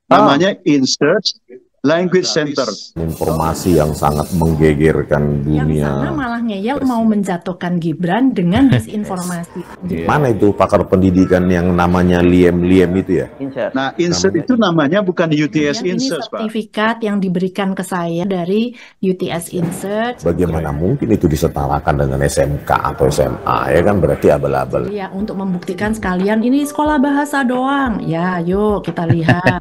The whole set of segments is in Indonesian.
Namanya Insert Language Center. Informasi yang sangat menggegerkan dunia. Yang sana malah ngeyel mau menjatuhkan Gibran dengan disinformasi. Mana itu pakar pendidikan yang namanya Liem itu ya? Nah, Insert itu namanya bukan UTS Insert, Ini sertifikat yang diberikan ke saya dari UTS Insert. Bagaimana mungkin itu disetarakan dengan SMK atau SMA, ya kan, berarti abal-abal. Ya, untuk membuktikan sekalian ini sekolah bahasa doang. Ya, yuk kita lihat.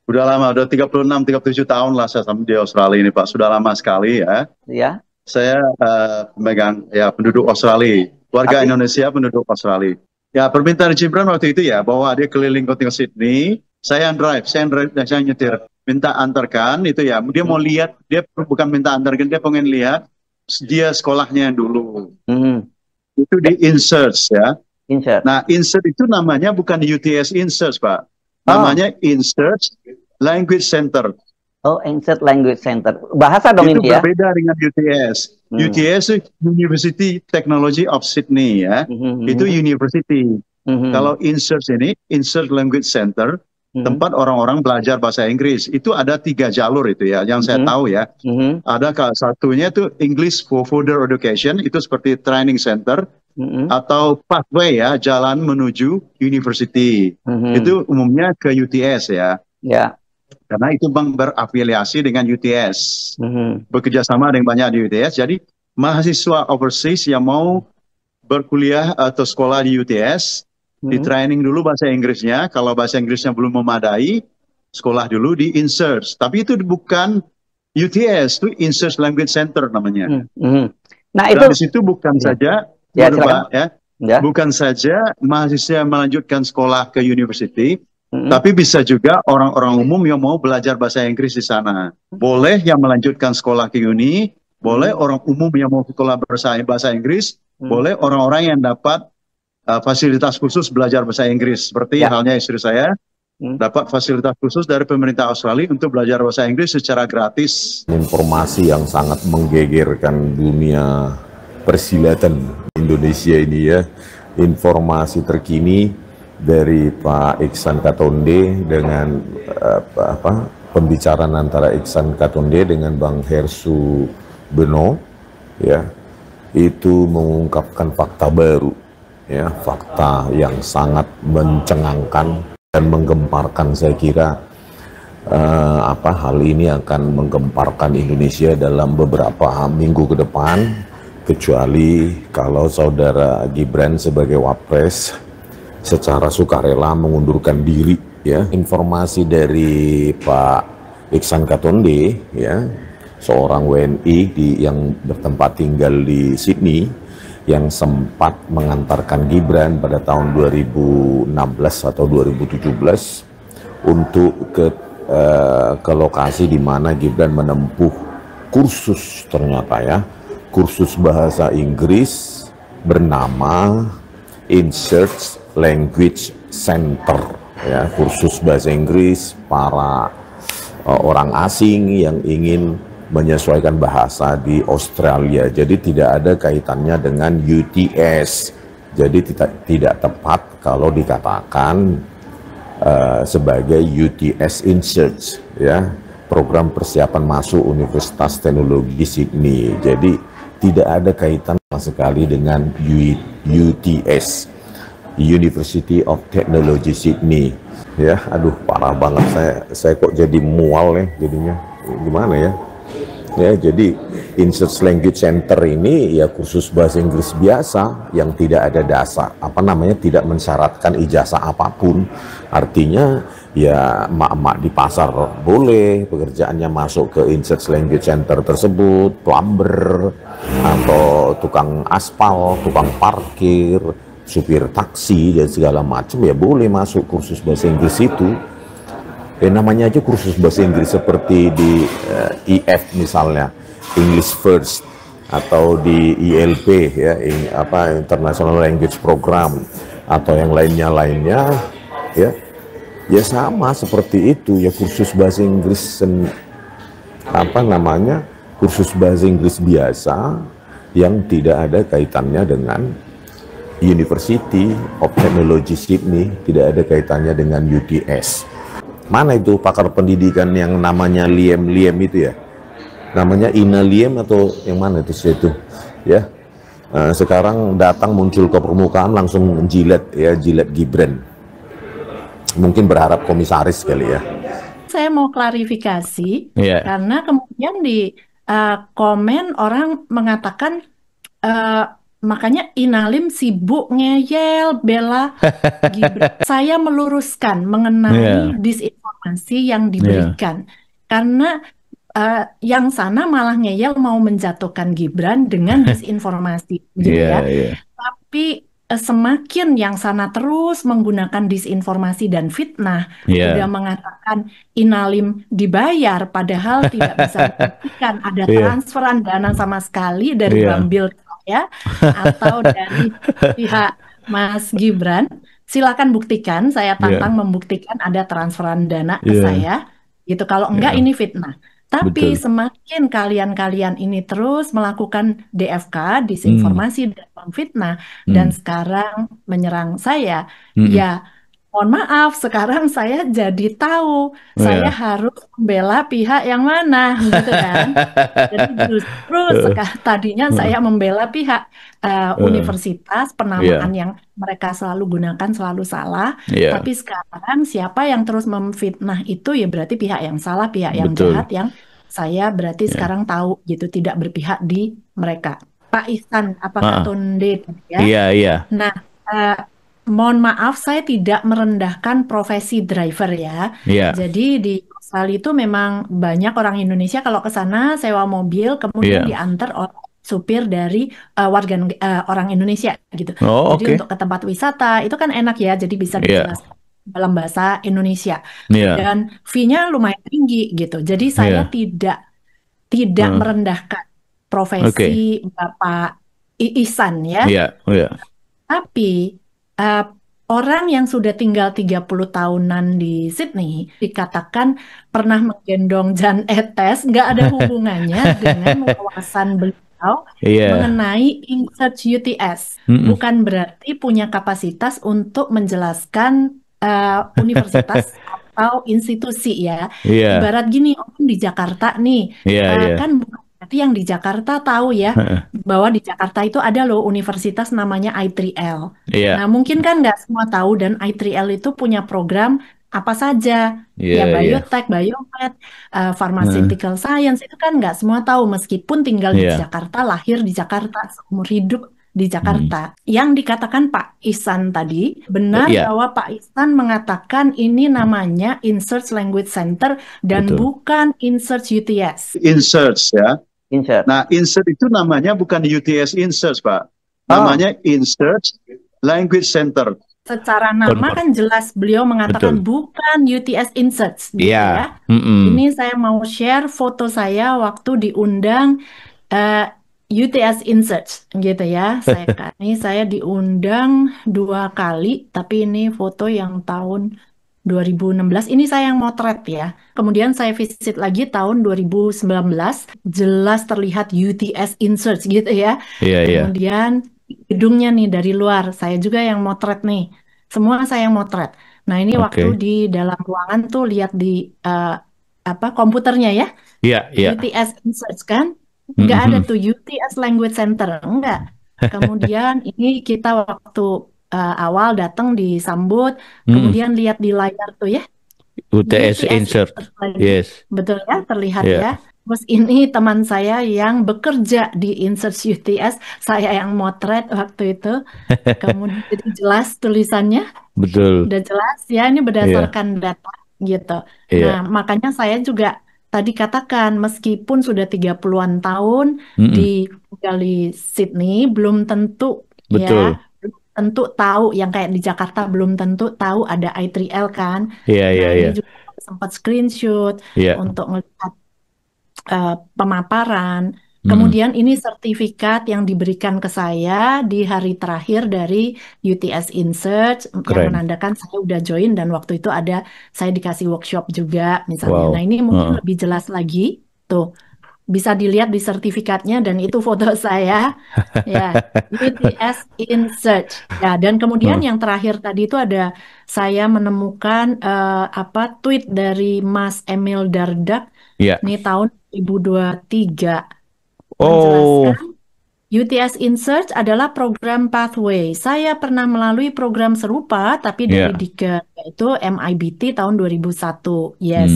Udah lama, udah 36-37 tahun lah saya di Australia ini, Pak. Sudah lama sekali ya. Iya. Saya pemegang ya penduduk Australia, warga Indonesia penduduk Australia. Ya, permintaan Gibran waktu itu ya bahwa dia keliling kota Sydney, saya drive dan saya nyetir, minta antarkan itu ya. Dia mau lihat, dia bukan minta antarkan, dia pengen lihat dia sekolahnya dulu. Itu di Insert ya. Nah, Insert itu namanya bukan UTS Insert, Pak. Namanya Insert Language Center. Oh, Insert Language Center. Bahasa dong itu ini ya? berbeda dengan UTS. UTS University Technology of Sydney ya. Itu university. Kalau Insert ini, Insert Language Center, tempat orang-orang belajar bahasa Inggris. Itu ada 3 jalur itu ya, yang saya tahu ya. Ada satunya itu English for Further Education, itu seperti training center. Atau pathway ya, jalan menuju university. Itu umumnya ke UTS ya. Ya. Karena itu bank berafiliasi dengan UTS. Bekerja sama dengan banyak di UTS. Jadi mahasiswa overseas yang mau berkuliah atau sekolah di UTS, di training dulu bahasa Inggrisnya. Kalau bahasa Inggrisnya belum memadai, sekolah dulu di Insert. Tapi itu bukan UTS, itu Insert Language Center namanya. Nah, dan di situ bukan saja bukan saja mahasiswa melanjutkan sekolah ke university, tapi bisa juga orang-orang umum yang mau belajar bahasa Inggris di sana. Boleh yang melanjutkan sekolah ke uni, boleh orang umum yang mau sekolah bahasa Inggris, boleh orang-orang yang dapat fasilitas khusus belajar bahasa Inggris. Seperti halnya istri saya, dapat fasilitas khusus dari pemerintah Australia untuk belajar bahasa Inggris secara gratis. Informasi yang sangat menggegerkan dunia persilatan Indonesia ini ya, informasi terkini dari Pak Iksan Katonde dengan pembicaraan antara Iksan Katonde dengan Bang Hersu Beno ya, itu mengungkapkan fakta baru ya, fakta yang sangat mencengangkan dan menggemparkan. Saya kira hal ini akan menggemparkan Indonesia dalam beberapa minggu ke depan, kecuali kalau saudara Gibran sebagai Wapres secara sukarela mengundurkan diri ya. Informasi dari Pak Iksan Katonde ya, seorang WNI yang bertempat tinggal di Sydney yang sempat mengantarkan Gibran pada tahun 2016 atau 2017 untuk ke lokasi di mana Gibran menempuh kursus, ternyata ya, kursus bahasa Inggris bernama Insert Language Center ya, kursus bahasa Inggris para orang asing yang ingin menyesuaikan bahasa di Australia. Jadi tidak ada kaitannya dengan UTS. Jadi tidak tepat kalau dikatakan sebagai UTS Insert ya, program persiapan masuk Universitas Teknologi Sydney. Jadi tidak ada kaitan sama sekali dengan UTS, University of Technology Sydney. Ya, aduh parah banget, saya kok jadi mual ya jadinya. Gimana ya? Ya, jadi Insert Language Center ini ya kursus bahasa Inggris biasa yang tidak ada dasar, tidak mensyaratkan ijazah apapun. Artinya ya emak-emak di pasar boleh pekerjaannya masuk ke Insert Language Center tersebut, plumber atau tukang aspal, tukang parkir, supir taksi dan segala macam ya boleh masuk kursus bahasa Inggris itu. Namanya aja kursus bahasa Inggris seperti di IF misalnya, English First, atau di ILP ya, International Language Program, atau yang lainnya ya sama seperti itu ya, kursus bahasa Inggris kursus bahasa Inggris biasa yang tidak ada kaitannya dengan University of Technology Sydney, tidak ada kaitannya dengan UTS. Mana itu pakar pendidikan yang namanya Liam itu ya? Namanya Ina Liam atau yang mana itu ya? Sekarang datang muncul ke permukaan langsung jilat Gibran. Mungkin berharap komisaris kali ya. Saya mau klarifikasi karena kemudian di komen orang mengatakan makanya Inalim sibuk ngeyel bela Gibran. Saya meluruskan mengenai disinformasi yang diberikan karena yang sana malah ngeyel mau menjatuhkan Gibran dengan disinformasi, gitu ya. Tapi semakin yang sana terus menggunakan disinformasi dan fitnah, udah mengatakan Inalim dibayar, padahal tidak bisa dibuktikan ada transferan dana sama sekali dari Bang Bill ya, atau dari pihak Mas Gibran. Silakan buktikan, saya tantang membuktikan ada transferan dana ke saya. Gitu. Kalau enggak ini fitnah. Tapi semakin kalian-kalian ini terus melakukan DFK, disinformasi dan memfitnah, dan sekarang menyerang saya, ya mohon maaf, sekarang saya jadi tahu saya harus membela pihak yang mana, gitu kan. Jadi justru tadinya saya membela pihak universitas, penamaan yang mereka selalu gunakan selalu salah, tapi sekarang siapa yang terus memfitnah itu ya berarti pihak yang salah, pihak yang jahat, yang saya berarti sekarang tahu gitu, tidak berpihak di mereka. Pak Ihsan, apakah Tunde ya? Iya. Nah, mohon maaf, saya tidak merendahkan profesi driver ya. Jadi di Australia itu memang banyak orang Indonesia kalau ke sana sewa mobil, kemudian diantar oleh supir dari orang Indonesia gitu. Jadi untuk ke tempat wisata itu kan enak ya, jadi bisa dijelaskan dalam bahasa Indonesia. Dan fee-nya lumayan tinggi gitu. Jadi saya tidak merendahkan profesi Bapak Ihsan ya. Tapi orang yang sudah tinggal 30 tahunan di Sydney dikatakan pernah menggendong Jan Etes, nggak ada hubungannya dengan wawasan beliau mengenai insert UTS. Bukan berarti punya kapasitas untuk menjelaskan universitas atau institusi ya. Ibarat gini, di Jakarta nih, kan bukan berarti yang di Jakarta tahu ya bahwa di Jakarta itu ada loh universitas namanya I3L. Nah mungkin kan nggak semua tahu, dan I3L itu punya program apa saja, ya biotek, biomed, pharmaceutical science, itu kan nggak semua tahu meskipun tinggal di Jakarta, lahir di Jakarta, seumur hidup di Jakarta. Yang dikatakan Pak Ihsan tadi benar bahwa Pak Ihsan mengatakan ini namanya Insert Language Center dan bukan Insert UTS. Insert ya. Nah, insert itu namanya bukan UTS insert, Pak. Namanya Insert Language Center. Secara nama kan jelas beliau mengatakan bukan UTS Insert. Gitu ya. Ini saya mau share foto saya waktu diundang UTS Insert gitu ya. Saya diundang 2 kali, tapi ini foto yang tahun 2016, ini saya yang motret ya. Kemudian saya visit lagi tahun 2019, jelas terlihat UTS Insert gitu ya. Kemudian gedungnya nih dari luar, saya juga yang motret nih. Semua saya yang motret. Nah ini waktu di dalam ruangan tuh lihat di komputernya ya. UTS Insert kan. Nggak ada tuh UTS Language Center, enggak. Kemudian ini kita waktu awal datang disambut, kemudian lihat di layar tuh ya, UTS Insert, betul ya, terlihat ya. Terus ini teman saya yang bekerja di Insert UTS, saya yang motret waktu itu, kemudian jadi jelas tulisannya, udah jelas ya, ini berdasarkan data gitu. Nah makanya saya juga tadi katakan, meskipun sudah 30-an tahun tinggal di Sydney, belum tentu ya, belum tentu tahu, yang kayak di Jakarta belum tentu tahu ada I3L kan. Ini juga sempat screenshot untuk melihat pemaparan. Kemudian ini sertifikat yang diberikan ke saya di hari terakhir dari UTS Insert, yang menandakan saya udah join, dan waktu itu ada saya dikasih workshop juga misalnya. Nah ini mungkin lebih jelas lagi tuh. bisa dilihat di sertifikatnya dan itu foto saya ya, UTS in Search ya. Dan kemudian yang terakhir tadi itu ada saya menemukan tweet dari Mas Emil Dardak ini tahun 2023 menjelaskan UTS in Search adalah program pathway. Saya pernah melalui program serupa tapi dari Dikir, yaitu MIBT tahun 2001. Yes.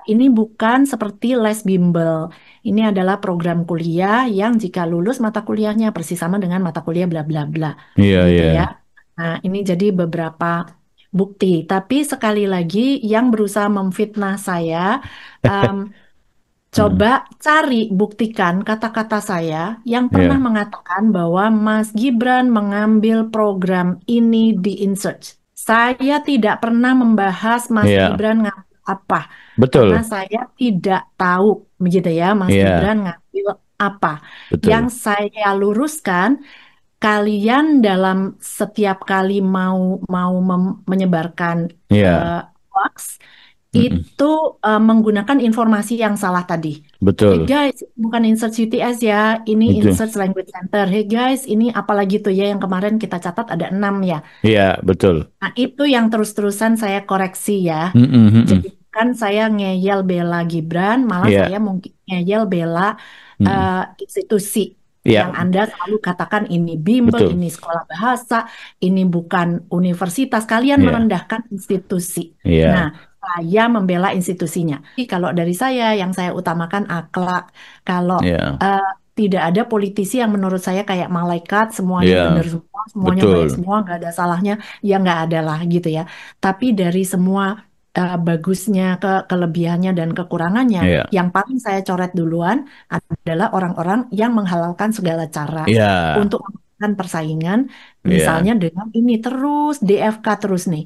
Ini bukan seperti les bimbel. Ini adalah program kuliah yang jika lulus mata kuliahnya persis sama dengan mata kuliah bla bla bla. Gitu ya. Nah, ini jadi beberapa bukti. Tapi sekali lagi yang berusaha memfitnah saya, coba cari, buktikan kata-kata saya yang pernah mengatakan bahwa Mas Gibran mengambil program ini di InSearch. Saya tidak pernah membahas Mas Gibran ngambil apa. Betul. Karena saya tidak tahu, begitu ya, Mas Gibran ngambil apa. Betul. Yang saya luruskan, kalian dalam setiap kali mau menyebarkan hoax, itu menggunakan informasi yang salah tadi. Betul. Hey guys, bukan insert UTS ya, ini insert language center. Hey guys, ini apalagi tuh ya yang kemarin kita catat ada 6 ya. Iya, betul. Nah, itu yang terus-terusan saya koreksi ya. Jadi kan saya ngeyel bela Gibran, malah saya mungkin ngeyel bela institusi. Yang Anda selalu katakan ini bimbel, ini sekolah bahasa, ini bukan universitas. Kalian merendahkan institusi. Nah, saya membela institusinya. Kalau dari saya, yang saya utamakan akhlak. Kalau tidak ada politisi yang menurut saya kayak malaikat, semuanya benar semua, semuanya baik semua, nggak ada salahnya, ya nggak ada lah gitu ya. Tapi dari semua bagusnya, kelebihannya dan kekurangannya, yang paling saya coret duluan adalah orang-orang yang menghalalkan segala cara untuk melakukan persaingan, misalnya dengan ini terus DFK terus nih,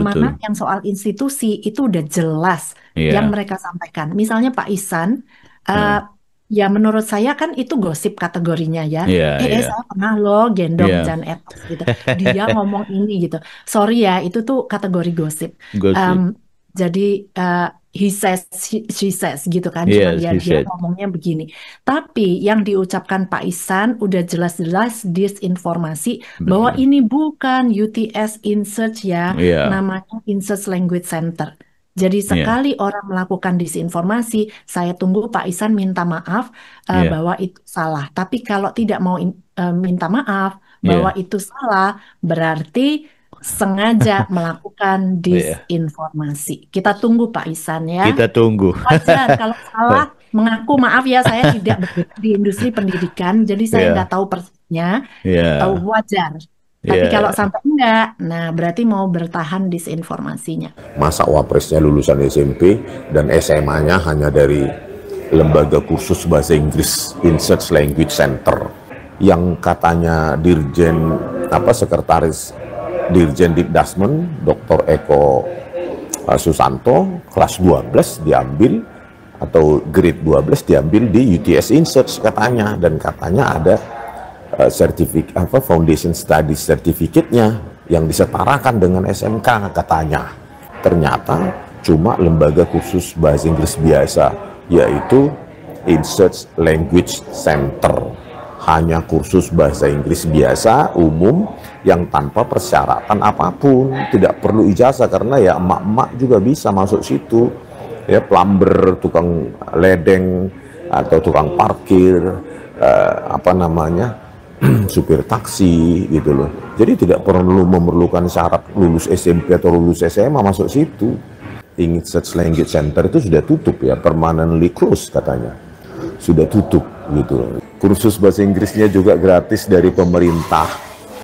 mana yang soal institusi itu udah jelas yang mereka sampaikan. Misalnya Pak Ihsan, ya menurut saya kan itu gosip kategorinya ya. Saya pernah loh gendong Jan Etes gitu. Dia ngomong ini gitu. Sorry ya, itu tuh kategori gosip. Jadi he says, she says gitu kan. Cuma dia ngomongnya begini. Tapi yang diucapkan Pak Ihsan udah jelas-jelas disinformasi bahwa ini bukan UTS InSearch ya. Namanya InSearch Language Center. Jadi sekali orang melakukan disinformasi, saya tunggu Pak Ihsan minta maaf bahwa itu salah. Tapi kalau tidak mau minta maaf bahwa itu salah, berarti sengaja melakukan disinformasi. Kita tunggu Pak Ihsan ya. Kita tunggu. Wajar kalau salah mengaku maaf ya, saya tidak bekerja di industri pendidikan, jadi saya nggak tahu persisnya. Wajar. Tapi kalau sampai enggak, nah berarti mau bertahan disinformasinya. Masa wapresnya lulusan SMP dan SMA-nya hanya dari lembaga kursus bahasa Inggris InSearch Language Center yang katanya sekretaris Dirjen Dikdasmen Dr. Eko Susanto kelas 12 diambil atau grade 12 diambil di UTS InSearch katanya, dan katanya ada Foundation Studies Certificate-nya yang disetarakan dengan SMK katanya. Ternyata cuma lembaga kursus bahasa Inggris biasa, yaitu InSearch Language Center. Hanya kursus bahasa Inggris biasa, umum, yang tanpa persyaratan apapun. Tidak perlu ijazah, karena ya emak-emak juga bisa masuk situ. Ya, plumber, tukang ledeng, atau tukang parkir, supir taksi gitu loh. Jadi tidak perlu memerlukan syarat lulus SMP atau lulus SMA masuk situ. InSearch Language Center itu sudah tutup ya, permanently closed katanya. Sudah tutup gitu. Kursus bahasa Inggrisnya juga gratis dari pemerintah.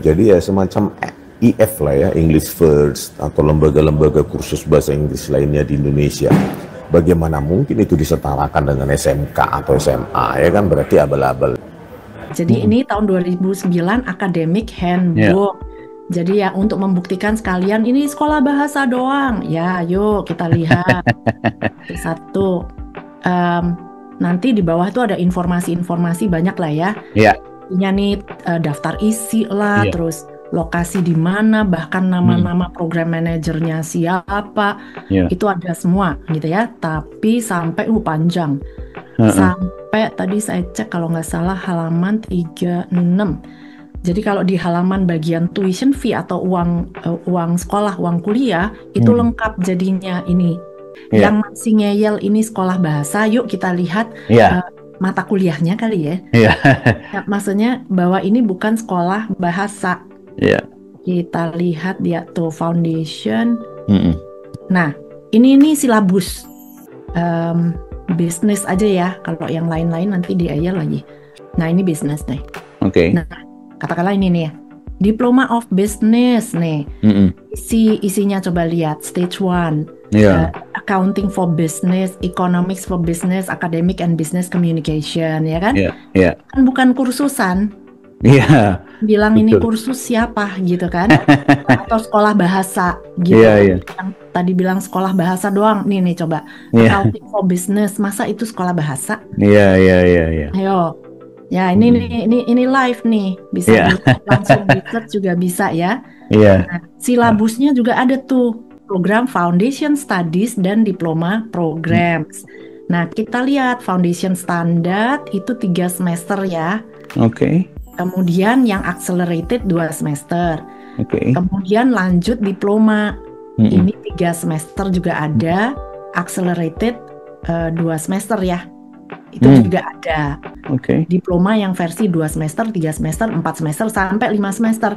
Jadi ya semacam IF lah ya, English First, atau lembaga-lembaga kursus bahasa Inggris lainnya di Indonesia. Bagaimana mungkin itu disetarakan dengan SMK atau SMA, ya kan, berarti abal-abal. Jadi ini tahun 2009 Academic Handbook. Jadi ya untuk membuktikan sekalian ini sekolah bahasa doang. Ya yuk kita lihat. Satu. Nanti di bawah itu ada informasi-informasi banyak lah ya. Iya. Ini nih daftar isi lah, terus lokasi di mana, bahkan nama-nama program manajernya siapa, itu ada semua gitu ya. Tapi sampai panjang. sampai tadi saya cek kalau nggak salah halaman 36. Jadi kalau di halaman bagian tuition fee atau uang sekolah, uang kuliah itu lengkap jadinya ini. Yang masih ngeyel ini sekolah bahasa, yuk kita lihat mata kuliahnya kali ya. Ya, maksudnya bahwa ini bukan sekolah bahasa. Kita lihat dia tuh foundation. Nah, ini silabus bisnis aja ya. Kalau yang lain-lain nanti diayal lagi. Nah, ini bisnis nih. Nah, katakanlah ini nih ya, Diploma of Business nih. Isinya coba lihat stage 1. Accounting for Business, Economics for Business, Academic and Business Communication, ya kan? Kan bukan kursusan. Bilang ini kursus siapa gitu kan? Atau sekolah bahasa gitu. Yang tadi bilang sekolah bahasa doang. Nih coba. Accounting for Business, masa itu sekolah bahasa? Ayo. Ya, ini live nih. Bisa langsung research juga bisa ya. Nah, silabusnya juga ada tuh. Program Foundation Studies dan Diploma Programs. Nah, kita lihat Foundation Standard itu 3 semester ya. Kemudian yang Accelerated 2 semester. Kemudian lanjut Diploma. Ini 3 semester juga ada. Accelerated 2 semester ya. Itu juga ada. Diploma yang versi 2 semester, 3 semester, 4 semester, sampai 5 semester.